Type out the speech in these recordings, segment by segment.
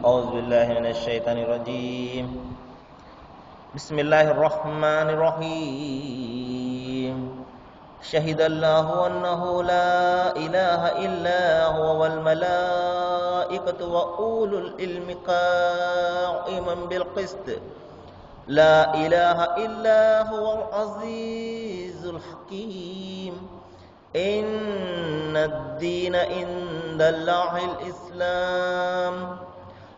أعوذ بالله من الشيطان الرجيم. بسم الله الرحمن الرحيم. شهد الله أنه لا إله إلا هو والملائكة وأولو العلم قائما بالقسط لا إله إلا هو العزيز الحكيم. إن الدين عند الله الإسلام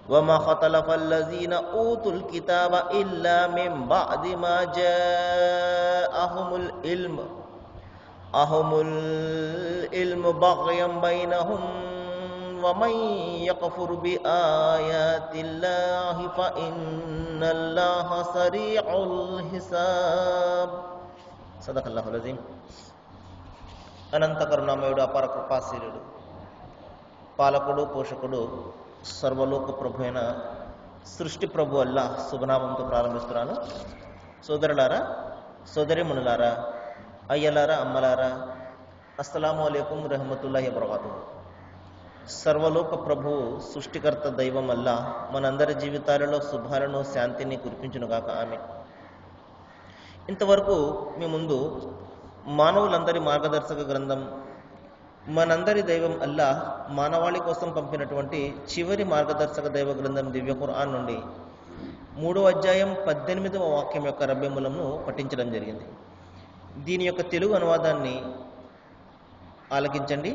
وما اختلف الذين أوتوا الكتاب إلا من بعد ما جاءهم العلم بغيا بينهم ومن يكفر بآيات الله فإن الله سريع الحساب. صدق الله العظيم. అనంత కరుణామయుడు, అపార కృపాశీలుడు, పాలకుడు, పోషకుడు, సర్వలోక ప్రభు అయిన సృష్టి ప్రభు అల్లాహ్ శుభనామంతో ప్రారంభిస్తున్నాను. సోదరులారా, సోదరిమణులారా, అయ్యలారా, అమ్మలారా, అస్సలాము అలైకుం రహమతుల్లాహి వబరకాతుహు. సర్వలోక ప్రభు, సృష్టికర్త దైవం అల్లాహ్ మనందరి జీవితాలలో శుభాలను, శాంతిని కురిపించునుగాక. ఆమీన్. ఇంతవరకు మీ ముందు మానవులందరి మార్గదర్శక గ్రంథం, మనందరి దైవం అల్లాహ్ మానవాళి కోసం పంపినటువంటి చివరి మార్గదర్శక దైవ గ్రంథం దివ్య ఖురాన్ నుండి 3వ అధ్యాయం 18వ వాక్యం యొక్క రబ్బెములను పఠించడం జరిగింది. దీని యొక్క తెలుగు అనువాదాన్ని ఆలకించండి.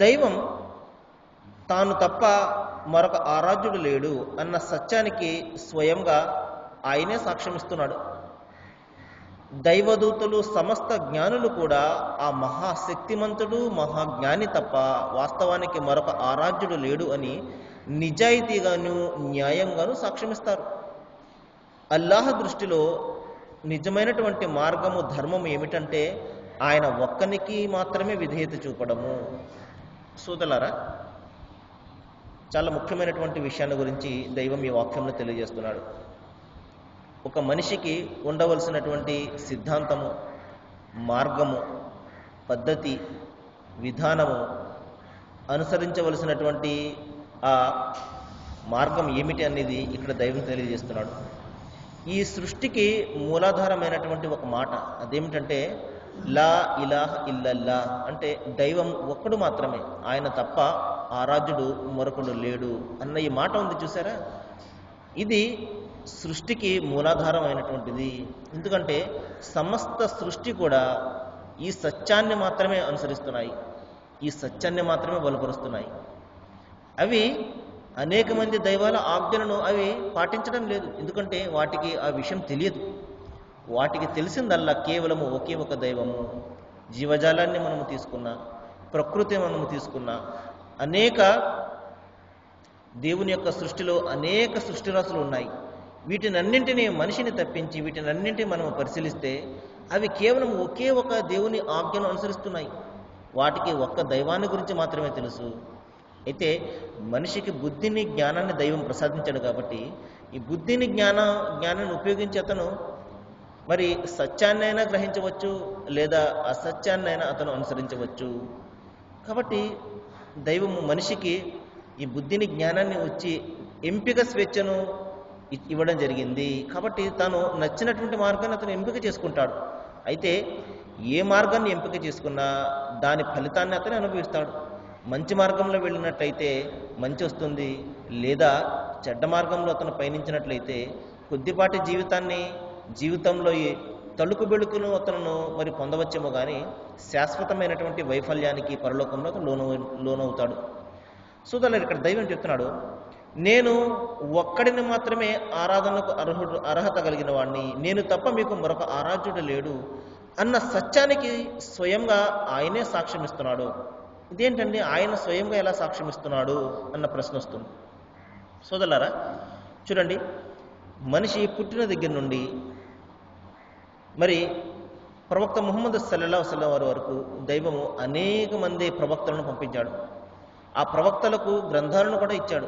దైవం తాను తప్ప మరొక ఆరాధ్యుడు లేడు అన్న సత్యానికి స్వయంగా ఆయనే సాక్ష్యమిస్తున్నాడు. దైవదూతలు, సమస్త జ్ఞానులు కూడా ఆ మహాశక్తిమంతుడు, మహాజ్ఞాని తప్ప వాస్తవానికి మరొక ఆరాధ్యుడు లేడు అని నిజాయితీగాను, న్యాయంగాను సాక్ష్యమిస్తారు. అల్లాహ్ దృష్టిలో నిజమైనటువంటి మార్గము, ధర్మము ఏమిటంటే ఆయన ఒక్కనికి మాత్రమే విధేయత చూపడము. సోదరులారా, చాలా ముఖ్యమైనటువంటి విషయాన్ని గురించి దైవం ఈ వాక్యంలో తెలియజేస్తున్నాడు. ఒక మనిషికి ఉండవలసినటువంటి సిద్ధాంతము, మార్గము, పద్ధతి, విధానము, అనుసరించవలసినటువంటి ఆ మార్గం ఏమిటి అనేది ఇక్కడ దైవం తెలియజేస్తున్నాడు. ఈ సృష్టికి మూలాధారమైనటువంటి ఒక మాట, అదేమిటంటే లా ఇలాహ ఇల్లల్లా, అంటే దైవం ఒక్కడు మాత్రమే, ఆయన తప్ప ఆరాధ్యుడు మరొకడు లేడు అన్న ఈ మాట ఉంది చూసారా. ఇది సృష్టికి మూలాధారం అయినటువంటిది. ఎందుకంటే సమస్త సృష్టి కూడా ఈ సత్యాన్ని మాత్రమే అనుసరిస్తున్నాయి, ఈ సత్యాన్ని మాత్రమే బలపరుస్తున్నాయి. అవి అనేక మంది దైవాల ఆజ్ఞలను అవి పాటించడం లేదు, ఎందుకంటే వాటికి ఆ విషయం తెలియదు. వాటికి తెలిసిందల్లా కేవలము ఒకే ఒక దైవము. జీవజాలాన్ని మనము తీసుకున్నా, ప్రకృతి మనము తీసుకున్నా, అనేక దేవుని యొక్క సృష్టిలో అనేక సృష్టిరాశులు ఉన్నాయి. వీటినన్నింటినీ మనిషిని తప్పించి వీటినన్నింటినీ మనం పరిశీలిస్తే అవి కేవలం ఒకే ఒక దేవుని ఆజ్ఞను అనుసరిస్తున్నాయి. వాటికి ఒక్క దైవాన్ని గురించి మాత్రమే తెలుసు. అయితే మనిషికి బుద్ధిని, జ్ఞానాన్ని దైవం ప్రసాదించాడు కాబట్టి ఈ బుద్ధిని, జ్ఞానాన్ని ఉపయోగించి అతను మరి సత్యాన్నైనా గ్రహించవచ్చు, లేదా అసత్యాన్నైనా అతను అనుసరించవచ్చు. కాబట్టి దైవము మనిషికి ఈ బుద్ధిని, జ్ఞానాన్ని వచ్చి ఎంపిక స్వేచ్ఛను ఇవ్వడం జరిగింది. కాబట్టి తాను నచ్చినటువంటి మార్గాన్ని అతను ఎంపిక చేసుకుంటాడు. అయితే ఏ మార్గాన్ని ఎంపిక చేసుకున్నా దాని ఫలితాన్ని అతను అనుభవిస్తాడు. మంచి మార్గంలో వెళ్ళినట్లయితే మంచి వస్తుంది, లేదా చెడ్డ మార్గంలో అతను పయనించినట్లయితే కొద్దిపాటి జీవితంలో ఈ తలుకు బెళుకును అతను మరి పొందవచ్చేమో కానీ శాశ్వతమైనటువంటి వైఫల్యానికి పరలోకంలో అతను లోనవుతాడు. సోదరులారా, ఇక్కడ దైవం చెప్తున్నాడు, నేను ఒక్కడిని మాత్రమే ఆరాధనకు అర్హత కలిగిన వాడిని, నేను తప్ప మీకు మరొక ఆరాధ్యుడు లేడు అన్న సత్యానికి స్వయంగా ఆయనే సాక్ష్యమిస్తున్నాడు. ఇదేంటండి, ఆయన స్వయంగా ఎలా సాక్ష్యమిస్తున్నాడు అన్న ప్రశ్న వస్తుంది. సోదరులారా, చూడండి, మనిషి పుట్టిన దగ్గర నుండి మరి ప్రవక్త ముహమ్మద్ సల్లల్లాహు అలైహి వసల్లం వారి వరకు దైవము అనేక మంది ప్రవక్తలను పంపించాడు. ఆ ప్రవక్తలకు గ్రంథాలను కూడా ఇచ్చాడు.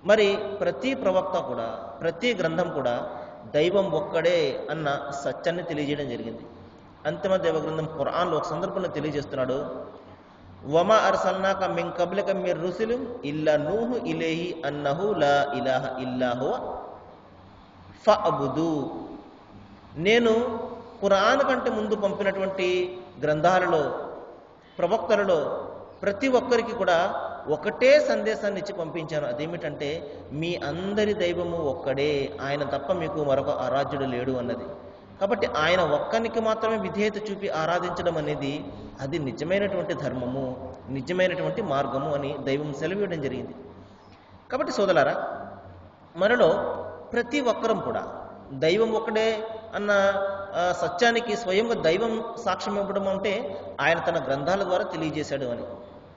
మరి ప్రతి ప్రవక్త కూడా, ప్రతి గ్రంథం కూడా దైవం ఒక్కడే అన్న సత్యాన్ని తెలియజేయడం జరిగింది. అంతిమ దైవ గ్రంథం ఖురాన్లో ఒక సందర్భంలో తెలియజేస్తున్నాడు, వమా అర్సల్నాక మిన్ కబ్లిక మిర్ రుసులిన్ ఇల్లా నూహు ఇలైహి అన్నహు లా ఇలాహ ఇల్లా హువ ఫఅబుదు. నేను ఖురాన్ కంటే ముందు పంపినటువంటి గ్రంథాలలో, ప్రవక్తలలో ప్రతి ఒక్కరికి కూడా ఒకటే సందేశాన్ని ఇచ్చి పంపించాను. అదేమిటంటే మీ అందరి దైవము ఒక్కడే, ఆయన తప్ప మీకు మరొక ఆరాధ్యుడు లేడు అన్నది. కాబట్టి ఆయన ఒక్కనికి మాత్రమే విధేయత చూపి ఆరాధించడం అనేది అది నిజమైనటువంటి ధర్మము, నిజమైనటువంటి మార్గము అని దైవం సెలవివ్వడం జరిగింది. కాబట్టి సోదరులారా, మనలో ప్రతి ఒక్కరం కూడా దైవం ఒక్కడే అన్న సత్యానికి స్వయంగా దైవం సాక్ష్యం ఇవ్వడం అంటే ఆయన తన గ్రంథాల ద్వారా తెలియజేశాడు అని.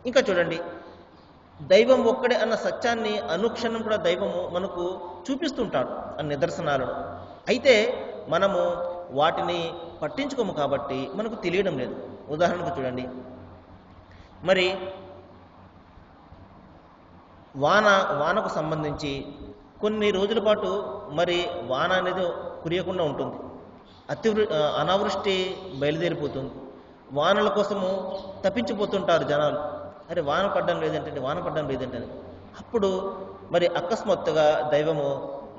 ఇంకా చూడండి, దైవం ఒక్కడే అన్న సత్యాన్ని అనుక్షణం కూడా దైవము మనకు చూపిస్తుంటాడు ఆ నిదర్శనాలను. అయితే మనము వాటిని పట్టించుకోము కాబట్టి మనకు తెలియడం లేదు. ఉదాహరణకు చూడండి, మరి వానకు సంబంధించి కొన్ని రోజుల పాటు మరి వాన అనేది కురియకుండా ఉంటుంది, అనావృష్టి బయలుదేరిపోతుంది. వానల కోసము తప్పించిపోతుంటారు జనాలు. అరే వాన పడ్డం లేదంటే అప్పుడు మరి అకస్మాత్తుగా దైవము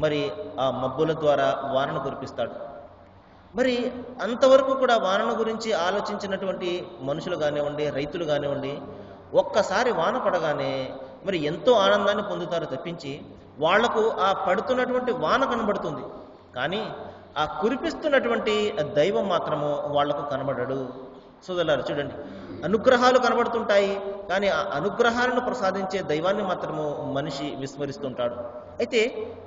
మరి ఆ మబ్బుల ద్వారా వానను కురిపిస్తాడు. మరి అంతవరకు కూడా వానను గురించి ఆలోచించినటువంటి మనుషులు కానివ్వండి, రైతులు కానివ్వండి, ఒక్కసారి వాన పడగానే మరి ఎంతో ఆనందాన్ని పొందుతారు తప్పించి వాళ్లకు ఆ పడుతున్నటువంటి వాన కనబడుతుంది, కానీ ఆ కురిపిస్తున్నటువంటి దైవం మాత్రము వాళ్లకు కనబడడు. సోదరులారా చూడండి, అనుగ్రహాలు కనబడుతుంటాయి, కానీ ఆ అనుగ్రహాలను ప్రసాదించే దైవాన్ని మాత్రము మనిషి విస్మరిస్తుంటాడు. అయితే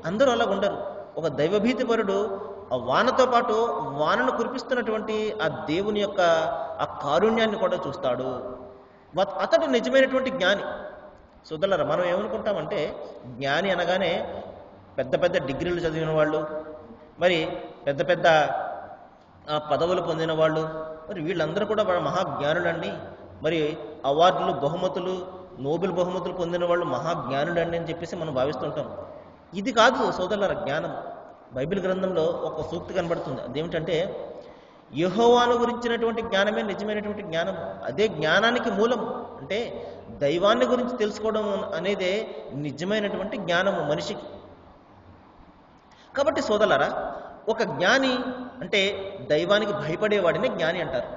అందరూ అలా ఉండరు. ఒక దైవభీతిపరుడు ఆ వానతో పాటు వానను కురిపిస్తున్నటువంటి ఆ దేవుని యొక్క ఆ కారుణ్యాన్ని కూడా చూస్తాడు. అతడు నిజమైనటువంటి జ్ఞాని. సోదరులారా, మనం ఏమనుకుంటామంటే జ్ఞాని అనగానే పెద్ద పెద్ద డిగ్రీలు చదివిన వాళ్ళు, మరి పెద్ద పెద్ద పదవులు పొందిన వాళ్ళు, మరి వీళ్ళందరూ కూడా మహాజ్ఞానులండి, మరి అవార్డులు, బహుమతులు, నోబెల్ బహుమతులు పొందిన వాళ్ళు మహాజ్ఞానులండి అని చెప్పేసి మనం భావిస్తుంటాం. ఇది కాదు సోదరులారా జ్ఞానం. బైబిల్ గ్రంథంలో ఒక సూక్తి కనబడుతుంది. అదేమిటంటే యెహోవాను గురించినటువంటి జ్ఞానమే నిజమైనటువంటి జ్ఞానం. అదే జ్ఞానానికి మూలం. అంటే దైవాన్ని గురించి తెలుసుకోవడం అనేదే నిజమైనటువంటి జ్ఞానము మనిషికి. కాబట్టి సోదరులారా, ఒక జ్ఞాని అంటే దైవానికి భయపడేవాడిని జ్ఞాని అంటారు.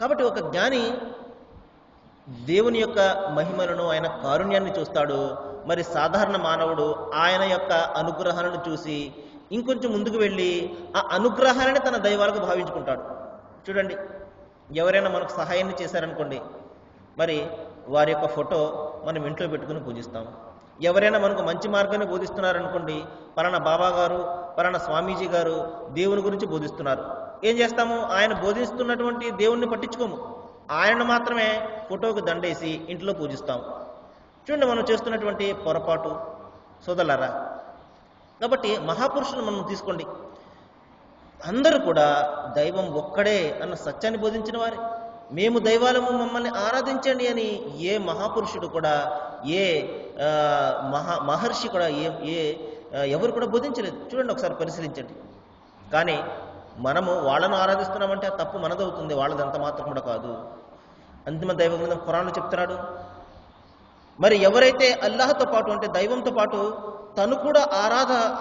కాబట్టి ఒక జ్ఞాని దేవుని యొక్క మహిమలను, ఆయన కారుణ్యాన్ని చూస్తాడు. మరి సాధారణ మానవుడు ఆయన యొక్క అనుగ్రహాలను చూసి ఇంకొంచెం ముందుకు వెళ్ళి ఆ అనుగ్రహాలని తన దైవాలకు భావించుకుంటాడు. చూడండి, ఎవరైనా మనకు సహాయాన్ని చేశారనుకోండి, మరి వారి యొక్క ఫోటో మనం ఇంట్లో పెట్టుకుని పూజిస్తాం. ఎవరైనా మనకు మంచి మార్గాన్ని బోధిస్తున్నారనుకోండి, పలానా బాబా గారు, పలానా స్వామీజీ గారు దేవుని గురించి బోధిస్తున్నారు, ఏం చేస్తాము? ఆయన బోధిస్తున్నటువంటి దేవుణ్ణి పట్టించుకోము, ఆయనను మాత్రమే ఫోటోకు దండేసి ఇంట్లో పూజిస్తాము. చూడండి మనం చేస్తున్నటువంటి పొరపాటు సోదరులారా. కాబట్టి మహాపురుషులు మనం తీసుకోండి, అందరూ కూడా దైవం ఒక్కడే అన్న సత్యాన్ని బోధించిన వారే. మేము దైవాలము, మమ్మల్ని ఆరాధించండి అని ఏ మహాపురుషుడు కూడా, ఏ మహర్షి కూడా, ఎవరు కూడా బోధించలేదు. చూడండి, ఒకసారి పరిశీలించండి. కానీ మనము వాళ్ళను ఆరాధిస్తున్నామంటే ఆ తప్పు మనదవుతుంది, వాళ్ళది అంత మాత్రం కూడా కాదు. అంతిమ దైవ గ్రంథం ఖురాన్లో చెప్తున్నాడు, మరి ఎవరైతే అల్లాహ్తో పాటు అంటే దైవంతో పాటు తను కూడా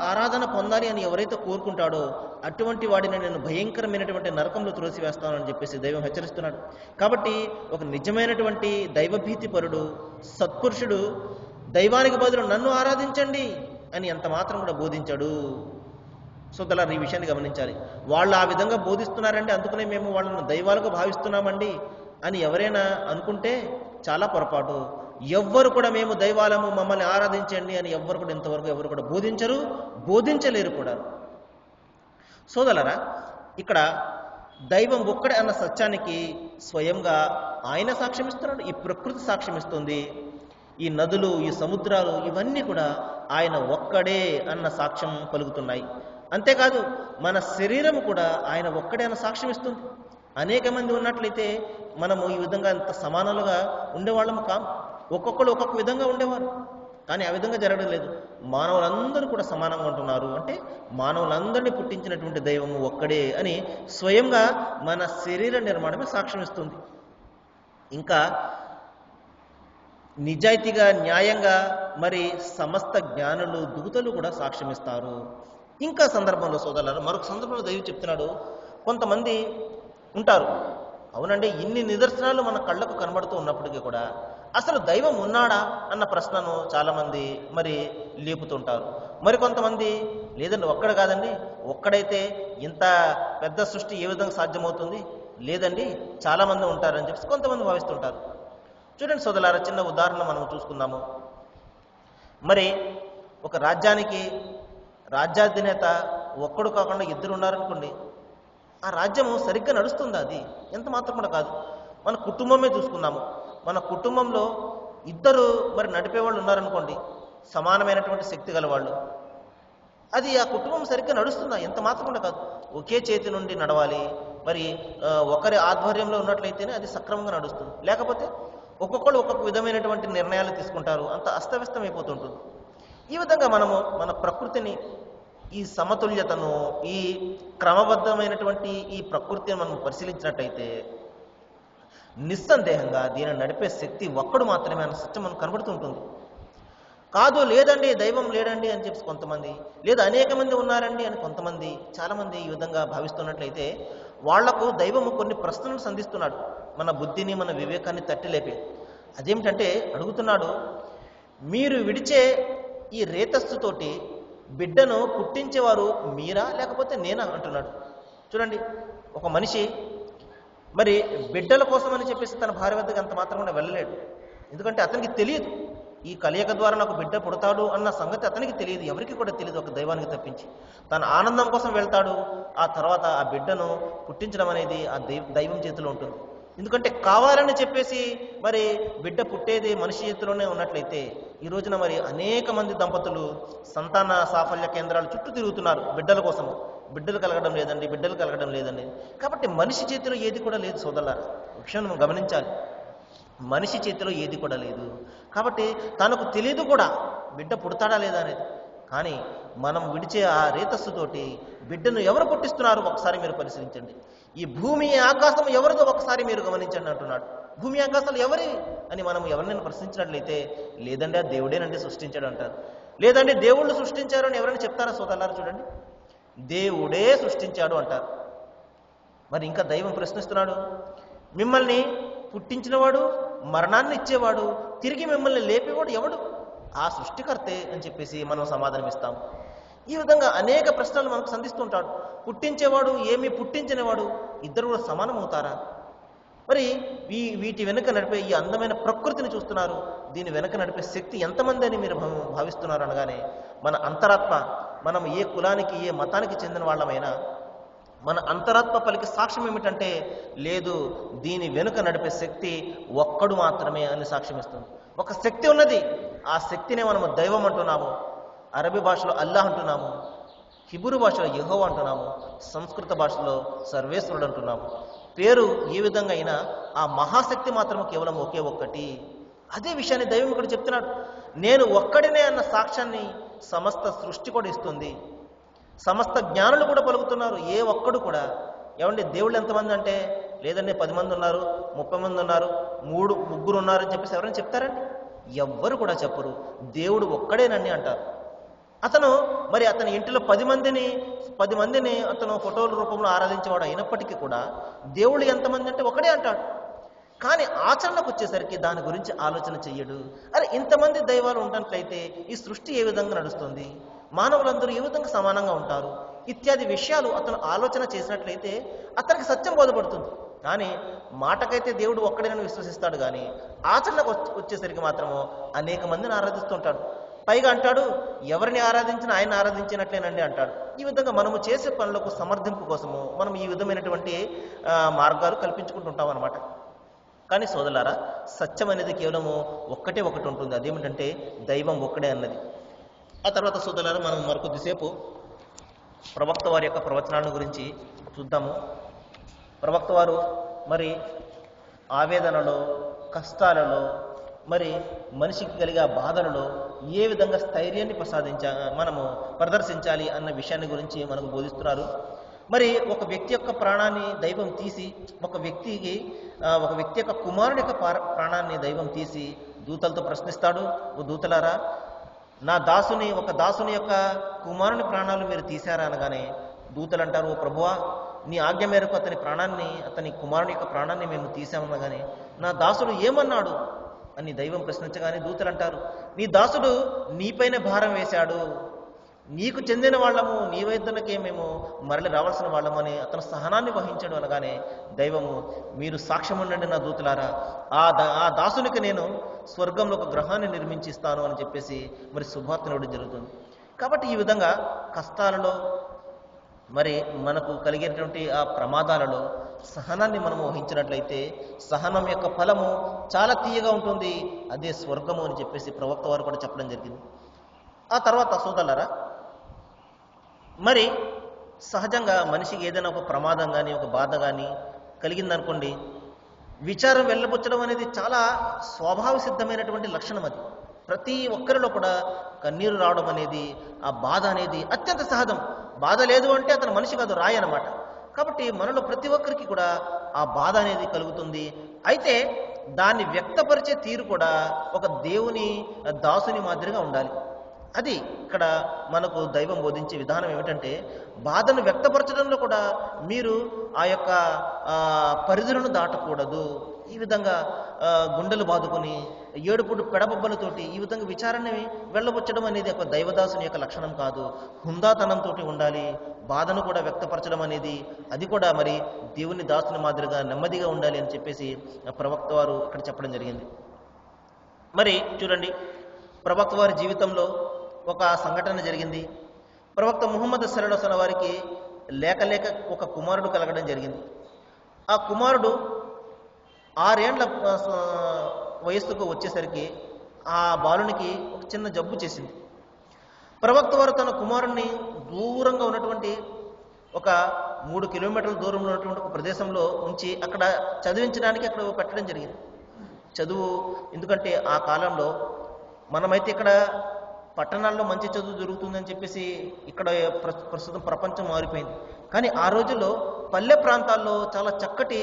ఆరాధన పొందాలి అని ఎవరైతే కోరుకుంటాడో అటువంటి వాడిని నేను భయంకరమైనటువంటి నరకంలో త్రోసివేస్తానని చెప్పేసి దైవం హెచ్చరిస్తున్నాడు. కాబట్టి ఒక నిజమైనటువంటి దైవభీతి పరుడు, సత్పురుషుడు దైవానికి బదులు నన్ను ఆరాధించండి అని ఎంత మాత్రం కూడా బోధించాడు. సోదరులారా, ఈ విషయాన్ని గమనించాలి. వాళ్ళు ఆ విధంగా బోధిస్తున్నారంటే అందుకనే మేము వాళ్ళను దైవాలుగా భావిస్తున్నామండి అని ఎవరైనా అనుకుంటే చాలా పొరపాటు. ఎవ్వరు కూడా మేము దైవాలము, మమ్మల్ని ఆరాధించండి అని ఎవ్వరు కూడా ఇంతవరకు ఎవరు కూడా బోధించరు, బోధించలేరు కూడా. సోదరులారా, ఇక్కడ దైవం ఒక్కడే అన్న సత్యానికి స్వయంగా ఆయన సాక్ష్యం ఇస్తున్నాడు, ఈ ప్రకృతి సాక్ష్యం ఇస్తుంది, ఈ నదులు, ఈ సముద్రాలు ఇవన్నీ కూడా ఆయన ఒక్కడే అన్న సాక్ష్యం పలుకుతున్నాయి. అంతేకాదు మన శరీరం కూడా ఆయన ఒక్కడే అన్న సాక్ష్యం ఇస్తుంది. అనేక మంది ఉన్నట్లయితే మనము ఈ విధంగా అంత సమానాలుగా ఉండేవాళ్ళము కాం. ఒక్కొక్కరు ఒక్కొక్క విధంగా ఉండేవారు, కానీ ఆ విధంగా జరగడం లేదు. మానవులందరూ కూడా సమానంగా ఉంటున్నారు. అంటే మానవులందరినీ పుట్టించినటువంటి దైవము ఒక్కడే అని స్వయంగా మన శరీర నిర్మాణమే సాక్ష్యం ఇస్తుంది. ఇంకా నిజాయితీగా న్యాయంగా మరి సమస్త జ్ఞానులు దూతలు కూడా సాక్ష్యమిస్తారు. ఇంకా సందర్భంలో సోదరులారా, మరొక సందర్భంలో దైవం చెప్తున్నాడు, కొంతమంది ఉంటారు, అవునండి ఇన్ని నిదర్శనాలు మన కళ్ళకు కనబడుతూ ఉన్నప్పటికీ కూడా అసలు దైవం ఉన్నాడా అన్న ప్రశ్నను చాలామంది మరి లేపుతుంటారు. మరి కొంతమంది లేదండి ఒక్కడ కాదండి, ఒక్కడైతే ఇంత పెద్ద సృష్టి ఏ విధంగా సాధ్యమవుతుంది, లేదండి చాలామంది ఉంటారని చెప్పి కొంతమంది భావిస్తుంటారు. చూడండి సోదరులారా, చిన్న ఉదాహరణ మనం చూసుకుందాము. మరి ఒక రాజ్యానికి రాజ్యాధినేత ఒక్కడు కాకుండా ఇద్దరు ఉన్నారనుకోండి, ఆ రాజ్యము సరిగ్గా నడుస్తుందా? అది ఎంత మాత్రం కూడా కాదు. మన కుటుంబమే చూసుకున్నాము, మన కుటుంబంలో ఇద్దరు మరి నడిపేవాళ్ళు ఉన్నారనుకోండి, సమానమైనటువంటి శక్తి గల వాళ్ళు, అది ఆ కుటుంబం సరిగ్గా నడుస్తుందా? ఎంత మాత్రం కూడా కాదు. ఒకే చేతి నుండి నడవాలి, మరి ఒకరి ఆధ్వర్యంలో ఉన్నట్లయితేనే అది సక్రమంగా నడుస్తుంది. లేకపోతే ఒక్కొక్కళ్ళు ఒక్కొక్క విధమైనటువంటి నిర్ణయాలు తీసుకుంటారు, అంత అస్తవ్యస్తం అయిపోతుంటుంది. ఈ విధంగా మనము మన ప్రకృతిని, ఈ సమతుల్యతను, ఈ క్రమబద్ధమైనటువంటి ఈ ప్రకృతిని మనం పరిశీలించినట్టయితే నిస్సందేహంగా దీనిని నడిపే శక్తి ఒక్కడు మాత్రమే అన్న సత్యం మనకు కనబడుతుంటుంది. కాదు లేదండి దైవం లేడండి అని చెప్పి కొంతమంది, లేదా అనేక మంది ఉన్నారండి అని కొంతమంది, చాలామంది ఈ విధంగా భావిస్తున్నట్లయితే వాళ్లకు దైవము కొన్ని ప్రశ్నలను సంధిస్తున్నాడు, మన బుద్ధిని మన వివేకాన్ని తట్టి లేపే. అదేమిటంటే అడుగుతున్నాడు, మీరు విడిచే ఈ రేతస్సుతోటి బిడ్డను పుట్టించేవారు మీరా లేకపోతే నేనా అంటున్నాడు. చూడండి, ఒక మనిషి మరి బిడ్డల కోసం అని చెప్పేసి తన భార్య వద్దకు అంత మాత్రం వెళ్ళలేడు. ఎందుకంటే అతనికి తెలియదు, ఈ కలియక ద్వారా నాకు బిడ్డ పుడతాడు అన్న సంగతి అతనికి తెలియదు, ఎవరికి కూడా తెలియదు, ఒక దైవానికి తప్పించి. తన ఆనందం కోసం వెళ్తాడు, ఆ తర్వాత ఆ బిడ్డను పుట్టించడం అనేది ఆ దైవం చేతిలో ఉంటుంది. ఎందుకంటే కావాలని చెప్పేసి మరి బిడ్డ పుట్టేది మనిషి చేతిలోనే ఉన్నట్లయితే ఈ రోజున మరి అనేక మంది దంపతులు సంతాన సాఫల్య కేంద్రాలు చుట్టూ తిరుగుతున్నారు బిడ్డల కోసము. బిడ్డలు కలగడం లేదండి, బిడ్డలు కలగడం లేదండి. కాబట్టి మనిషి చేతిలో ఏది కూడా లేదు సోదరులారా, విషయం మనం గమనించాలి. మనిషి చేతిలో ఏది కూడా లేదు. కాబట్టి తనకు తెలియదు కూడా బిడ్డ పుడతాడా లేదా అనేది. కానీ మనం విడిచే ఆ రేతస్సుతోటి బిడ్డను ఎవరు పుట్టిస్తున్నారు ఒకసారి మీరు పరిశీలించండి. ఈ భూమి ఆకాశం ఎవరిదో ఒకసారి మీరు గమనించండి అంటున్నాడు. భూమి ఆకాశాలు ఎవరి అని మనం ఎవరినైనా ప్రశ్నించినట్లయితే లేదండి ఆ దేవుడేనండి సృష్టించాడు అంటారు. లేదండి దేవుళ్ళు సృష్టించారు అని ఎవరైనా చెప్తారా సోదరులారా? చూడండి, దేవుడే సృష్టించాడు అంటారు. మరి ఇంకా దైవం ప్రశ్నిస్తున్నాడు, మిమ్మల్ని పుట్టించినవాడు, మరణాన్ని ఇచ్చేవాడు, తిరిగి మిమ్మల్ని లేపేవాడు ఎవడు? ఆ సృష్టికర్తే అని చెప్పేసి మనం సమాధానం ఇస్తాం. ఈ విధంగా అనేక ప్రశ్నలు మనకు సంధిస్తుంటాడు. పుట్టించేవాడు ఏమి పుట్టించినవాడు ఇద్దరు కూడా సమానం అవుతారా? మరి వీటి వెనుక నడిపే ఈ అందమైన ప్రకృతిని చూస్తున్నారు, దీని వెనుక నడిపే శక్తి ఎంతమంది అని మీరు భావిస్తున్నారు అనగానే మన అంతరాత్మ, మనం ఏ కులానికి ఏ మతానికి చెందిన వాళ్ళమైనా మన అంతరాత్మ పలికి సాక్ష్యం ఏమిటంటే లేదు, దీని వెనుక నడిపే శక్తి ఒక్కడు మాత్రమే అని సాక్ష్యం ఇస్తుంది. ఒక శక్తి ఉన్నది, ఆ శక్తినే మనము దైవం అంటున్నాము. అరబీ భాషలో అల్లాహ్ అంటున్నాము, హిబ్రూ భాషలో యెహోవా అంటున్నాము, సంస్కృత భాషలో సర్వేశ్వరుడు అంటున్నాము. పేరు ఏ విధంగా అయినా ఆ మహాశక్తి మాత్రం కేవలం ఒకే ఒక్కటి. అదే విషయాన్ని దైవం ఇక్కడ చెప్తున్నాడు. నేను ఒక్కడినే అన్న సాక్ష్యాన్ని సమస్త సృష్టి కూడా ఇస్తుంది. సమస్త జ్ఞానులు కూడా పలుకుతున్నారు, ఏ ఒక్కడు కూడా. ఏమండి దేవుళ్ళు ఎంతమంది అంటే లేదండి 10 మంది ఉన్నారు, 30 మంది ఉన్నారు, 3 ముగ్గురు ఉన్నారు అని చెప్పేసి ఎవరైనా చెప్తారండి? ఎవ్వరు కూడా చెప్పరు. దేవుడు ఒక్కడేనండి అంటారు. అతని ఇంటిలో 10 మందిని అతను ఫోటోల రూపంలో ఆరాధించేవాడు అయినప్పటికీ కూడా దేవుడు ఎంతమంది అంటే ఒకడే అంటాడు. కానీ ఆచరణకు వచ్చేసరికి దాని గురించి ఆలోచన చెయ్యడు. అరే ఇంతమంది దైవాలు ఉన్నట్లయితే ఈ సృష్టి ఏ విధంగా నడుస్తుంది, మానవులందరూ ఏ విధంగా సమానంగా ఉంటారు ఇత్యాది విషయాలు అతను ఆలోచన చేసినట్లయితే అతనికి సత్యం బోధపడుతుంది. కానీ మాటకైతే దేవుడు ఒక్కడేనని విశ్వసిస్తాడు, కానీ ఆచరణకు వచ్చేసరికి మాత్రము అనేక మందిని ఆరాధిస్తుంటాడు. పైగా అంటాడు, ఎవరిని ఆరాధించినా ఆయన ఆరాధించినట్లేనండి అంటాడు. ఈ విధంగా మనము చేసే పనులకు సమర్థింపు కోసము మనం ఈ విధమైనటువంటి మార్గాలు కల్పించుకుంటుంటాం అన్నమాట. కానీ సోదరులారా, సత్యం అనేది కేవలము ఒక్కటే ఒకటి ఉంటుంది, అదేమిటంటే దైవం ఒక్కడే అన్నది. ఆ తర్వాత సోదరులారా, మనం మరికొద్దిసేపు ప్రవక్త వారి యొక్క ప్రవచనాల గురించి చూద్దాము. ప్రవక్త వారు మరి ఆవేదనలో, కష్టాలలో, మరి మనిషికి కలిగే బాధలలో ఏ విధంగా స్థైర్యాన్ని మనము ప్రదర్శించాలి అన్న విషయాన్ని గురించి మనకు బోధిస్తున్నారు. మరి ఒక వ్యక్తి యొక్క ప్రాణాన్ని దైవం తీసి, ఒక వ్యక్తి యొక్క కుమారుని యొక్క ప్రాణాన్ని దైవం తీసి దూతలతో ప్రశ్నిస్తాడు, ఓ దూతలారా, ఒక దాసుని యొక్క కుమారుని ప్రాణాలు మీరు తీశారా అనగానే దూతలు అంటారు, ఓ ప్రభువా, నీ ఆజ్ఞ మేరకు అతని కుమారుని యొక్క ప్రాణాన్ని మేము తీశామనగానే నా దాసుడు ఏమన్నాడు అని దైవం ప్రశ్నించగానే దూతలు అంటారు, నీ దాసుడు నీపైన భారం వేశాడు, నీకు చెందిన వాళ్ళము, నీ వైద్యులకే మేము మరలి రావాల్సిన వాళ్ళము అని అతను సహనాన్ని వహించాడు అనగానే దైవము, మీరు సాక్ష్యం ఉండండి నా దూతలారా, ఆ దాసునికి నేను స్వర్గంలో ఒక గ్రహాన్ని నిర్మించిస్తాను అని చెప్పేసి మరి శుభార్తనోడు జరుగుతుంది. కాబట్టి ఈ విధంగా కష్టాలలో మరి మనకు కలిగేటువంటి ఆ ప్రమాదాలలో సహనాన్ని మనం వహించినట్లయితే సహనం యొక్క ఫలము చాలా తీయగా ఉంటుంది, అదే స్వర్గము అని చెప్పేసి ప్రవక్త వారు కూడా చెప్పడం జరిగింది. ఆ తర్వాత సోదరులారా, మరి సహజంగా మనిషికి ఏదైనా ఒక ప్రమాదం కానీ ఒక బాధ కానీ కలిగిందనుకోండి, విచారం వెళ్ళబుచ్చడం అనేది చాలా స్వభావ సిద్ధమైనటువంటి లక్షణం. అది ప్రతి ఒక్కరిలో కూడా కన్నీరు రావడం అనేది, ఆ బాధ అనేది అత్యంత సహజం. బాధ లేదు అంటే అతను మనిషి కాదు, రాయి అన్నమాట. కాబట్టి మనలో ప్రతి ఒక్కరికి కూడా ఆ బాధ అనేది కలుగుతుంది. అయితే దాన్ని వ్యక్తపరిచే తీరు కూడా ఒక దేవుని దాసుని మాదిరిగా ఉండాలి. అది ఇక్కడ మనకు దైవం బోధించే విధానం ఏమిటంటే, బాధను వ్యక్తపరచడంలో కూడా మీరు ఆ యొక్క పరిధులను దాటకూడదు. ఈ విధంగా గుండెలు బాదుకొని ఏడుపుడు పెడబొబ్బలతోటి ఈ విధంగా విచారాన్ని వెళ్ళబుచ్చడం అనేది ఒక దైవదాసుని యొక్క లక్షణం కాదు. హుందాతనంతో ఉండాలి. బాధను కూడా వ్యక్తపరచడం అనేది అది కూడా మరి దేవుని దాసుని మాదిరిగా నెమ్మదిగా ఉండాలి అని చెప్పేసి ప్రవక్త వారు ఇక్కడ చెప్పడం జరిగింది. మరి చూడండి, ప్రవక్త వారి జీవితంలో ఒక సంఘటన జరిగింది. ప్రవక్త ముహమ్మద్ సల్లల్లాహు అలైహి వసల్లం వారికి లేక ఒక కుమారుడు కలగడం జరిగింది. ఆ కుమారుడు 6 ఏండ్ల వయస్సుకు వచ్చేసరికి ఆ బాలునికి ఒక చిన్న జబ్బు చేసింది. ప్రవక్త వారు తన కుమారుణ్ణి దూరంగా ఉన్నటువంటి ఒక 3 కిలోమీటర్ల దూరంలో ఉన్నటువంటి ఒక ప్రదేశంలో ఉంచి అక్కడ చదివించడానికి అక్కడ పెట్టడం జరిగింది. చదువు ఎందుకంటే ఆ కాలంలో మనమైతే ఇక్కడ పట్టణాల్లో మంచి చదువు జరుగుతుందని చెప్పేసి ఇక్కడ ప్రస్తుతం ప్రపంచం మారిపోయింది. కానీ ఆ రోజుల్లో పల్లె ప్రాంతాల్లో చాలా చక్కటి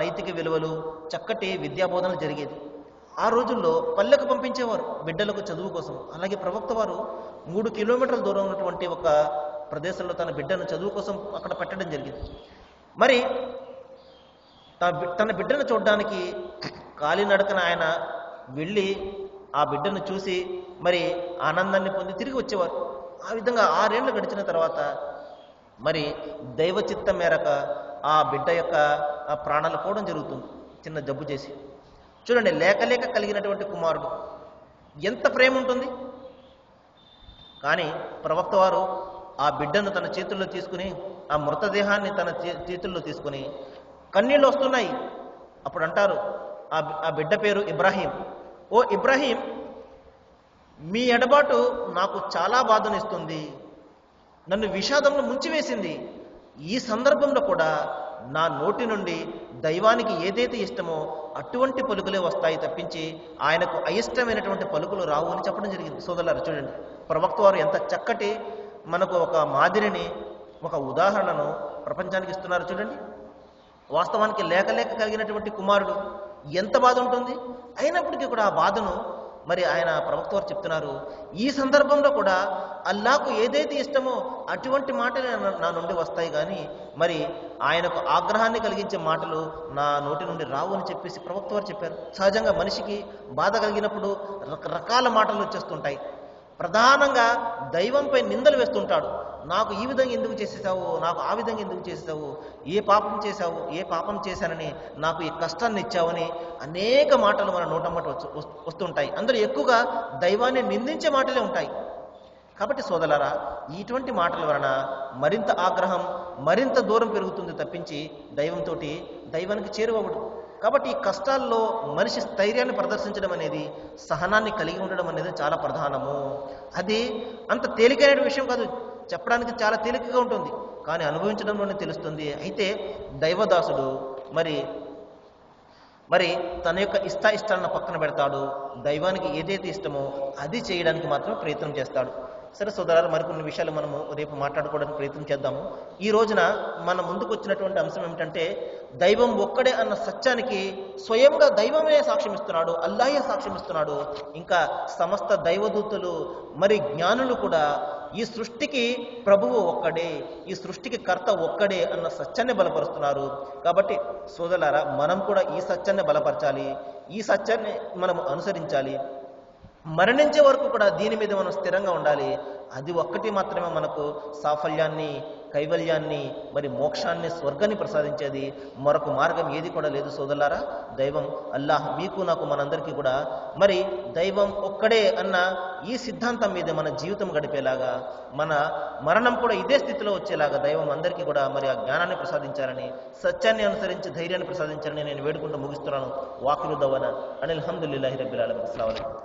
నైతిక విలువలు, చక్కటి విద్యాబోధనలు జరిగేది. ఆ రోజుల్లో పల్లెకు పంపించేవారు బిడ్డలకు చదువు కోసం. అలాగే ప్రవక్త వారు 3 కిలోమీటర్ల దూరం ఉన్నటువంటి ఒక ప్రదేశంలో తన బిడ్డను చదువు కోసం అక్కడ పెట్టడం జరిగింది. మరి తన బిడ్డను చూడడానికి కాలినడకన ఆయన వెళ్ళి ఆ బిడ్డను చూసి మరి ఆనందాన్ని పొంది తిరిగి వచ్చేవారు. ఆ విధంగా 6 ఏళ్ళు గడిచిన తర్వాత మరి దైవ చిత్తం మేరకు ఆ బిడ్డ యొక్క ప్రాణాలు పోవడం జరుగుతుంది, చిన్న జబ్బు చేసి. చూడండి, లేక కలిగినటువంటి కుమారుడు ఎంత ప్రేమ ఉంటుంది. కానీ ప్రవక్త వారు ఆ బిడ్డను తన చేతుల్లో తీసుకుని, ఆ మృతదేహాన్ని తన చేతుల్లో తీసుకుని కన్నీళ్ళు వస్తున్నాయి. అప్పుడు అంటారు, ఆ బిడ్డ పేరు ఇబ్రాహీం, ఓ ఇబ్రాహీం, మీ ఎడబాటు నాకు చాలా బాధనిస్తుంది, నన్ను విషాదంలో ముంచివేసింది. ఈ సందర్భంలో కూడా నా నోటి నుండి దైవానికి ఏదైతే ఇష్టమో అటువంటి పలుకులే వస్తాయి తప్పించి ఆయనకు అయిష్టమైనటువంటి పలుకులు రావు అని చెప్పడం జరిగింది. సోదరులారా, చూడండి, ప్రవక్త వారు ఎంత చక్కటి మనకు ఒక మాదిరిని, ఒక ఉదాహరణను ప్రపంచానికి ఇస్తున్నారు. చూడండి, వాస్తవానికి లేక కలిగినటువంటి కుమారుడు ఎంత బాధ ఉంటుంది. అయినప్పటికీ కూడా ఆ బాధను మరి ఆయన ప్రవక్త వారు చెప్తున్నారు, ఈ సందర్భంలో కూడా అల్లాహకు ఏదైతే ఇష్టమో అటువంటి మాటలు నా నుండి వస్తాయి, కానీ మరి ఆయనకు ఆగ్రహాన్ని కలిగించే మాటలు నా నోటి నుండి రావు అని చెప్పేసి ప్రవక్త వారు చెప్పారు. సహజంగా మనిషికి బాధ కలిగినప్పుడు రకరకాల మాటలు వచ్చేస్తుంటాయి. ప్రధానంగా దైవంపై నిందలు వేస్తుంటాడు. నాకు ఈ విధంగా ఎందుకు చేసేసావు, నాకు ఆ విధంగా ఎందుకు చేసేసావు, ఏ పాపం చేశావు, ఏ పాపం చేశానని నాకు ఈ కష్టాన్ని ఇచ్చావని అనేక మాటలు మన నోటమ్మట వస్తుంటాయి. అందులో ఎక్కువగా దైవాన్ని నిందించే మాటలే ఉంటాయి. కాబట్టి సోదరులారా, ఇటువంటి మాటల వలన మరింత ఆగ్రహం, మరింత దూరం పెరుగుతుంది తప్పించి దైవానికి చేరువవుడు. కాబట్టి ఈ కష్టాల్లో మనిషి స్థైర్యాన్ని ప్రదర్శించడం అనేది, సహనాన్ని కలిగి ఉండడం అనేది చాలా ప్రధానము. అది అంత తేలికైన విషయం కాదు, చెప్పడానికి చాలా తేలికగా ఉంటుంది, కానీ అనుభవించడంలోనే తెలుస్తుంది. అయితే దైవదాసుడు మరి తన యొక్క ఇష్టాలను పక్కన పెడతాడు. దైవానికి ఏదైతే ఇష్టమో అది చేయడానికి మాత్రం ప్రయత్నం చేస్తాడు. సరే సోదరులారా, మరికొన్ని విషయాలు మనము రేపు మాట్లాడుకోవడానికి ప్రయత్నం చేద్దాము. ఈ రోజున మన ముందుకు వచ్చినటువంటి అంశం ఏమిటంటే, దైవం ఒక్కడే అన్న సత్యానికి స్వయంగా దైవమే సాక్ష్యం ఇస్తున్నాడు, అల్లాహే సాక్ష్యం ఇస్తున్నాడు. ఇంకా సమస్త దైవదూతలు మరి జ్ఞానులు కూడా ఈ సృష్టికి ప్రభువు ఒక్కడే, ఈ సృష్టికి కర్త ఒక్కడే అన్న సత్యాన్ని బలపరుస్తున్నారు. కాబట్టి సోదరులారా, మనం కూడా ఈ సత్యాన్ని బలపరచాలి, ఈ సత్యాన్ని మనం అనుసరించాలి. మరణించే వరకు కూడా దీని మీద మనం స్థిరంగా ఉండాలి. అది ఒక్కటి మాత్రమే మనకు సాఫల్యాన్ని, కైవల్యాన్ని, మరి మోక్షాన్ని, స్వర్గాన్ని ప్రసాదించేది. మరొక మార్గం ఏది కూడా లేదు సోదరులారా. దైవం అల్లాహ్ మీకు నాకు మనందరికీ కూడా మరి దైవం ఒక్కడే అన్న ఈ సిద్ధాంతం మీద మన జీవితం గడిపేలాగా, మన మరణం కూడా ఇదే స్థితిలో వచ్చేలాగా దైవం అందరికీ కూడా మరి ఆ జ్ఞానాన్ని ప్రసాదించాలని, సత్యాన్ని అనుసరించి ధైర్యాన్ని ప్రసాదించాలని నేను వేడుకుంటూ ముగిస్తున్నాను. వాకిలు దవన అనిల్ హమ్దులిల్లాహి రబ్బిల్ ఆలమీన్. అస్సలాము అలైకుం.